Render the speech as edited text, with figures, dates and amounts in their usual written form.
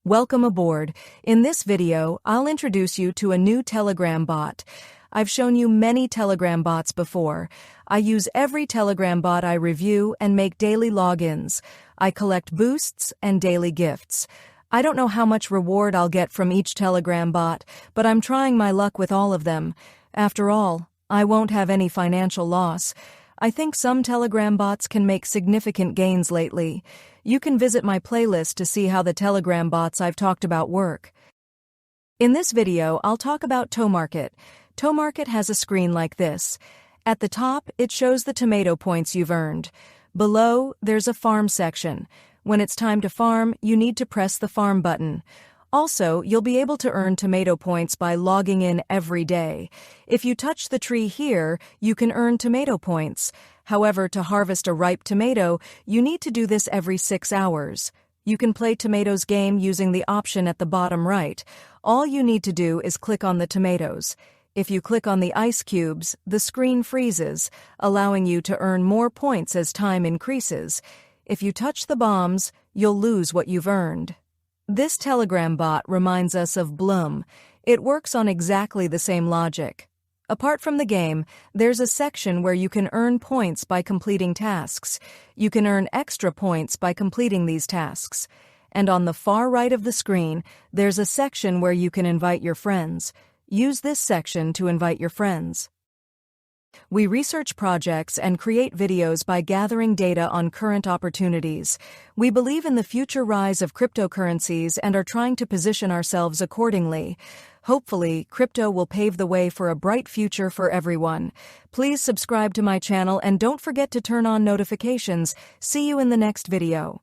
Welcome aboard. In this video, I'll introduce you to a new Telegram bot. I've shown you many Telegram bots before. I use every Telegram bot I review and make daily logins. I collect boosts and daily gifts. I don't know how much reward I'll get from each Telegram bot, but I'm trying my luck with all of them. After all, I won't have any financial loss. I think some Telegram bots can make significant gains lately. You can visit my playlist to see how the Telegram bots I've talked about work. In this video, I'll talk about Tomarket. Tomarket has a screen like this. At the top, it shows the tomato points you've earned. Below, there's a farm section. When it's time to farm, you need to press the farm button. Also, you'll be able to earn tomato points by logging in every day. If you touch the tree here, you can earn tomato points. However, to harvest a ripe tomato, you need to do this every 6 hours. You can play Tomatoes game using the option at the bottom right. All you need to do is click on the tomatoes. If you click on the ice cubes, the screen freezes, allowing you to earn more points as time increases. If you touch the bombs, you'll lose what you've earned. This Telegram bot reminds us of Blum. It works on exactly the same logic. Apart from the game, there's a section where you can earn points by completing tasks. You can earn extra points by completing these tasks. And on the far right of the screen, there's a section where you can invite your friends. Use this section to invite your friends. We research projects and create videos by gathering data on current opportunities. We believe in the future rise of cryptocurrencies and are trying to position ourselves accordingly. Hopefully, crypto will pave the way for a bright future for everyone. Please subscribe to my channel and don't forget to turn on notifications. See you in the next video.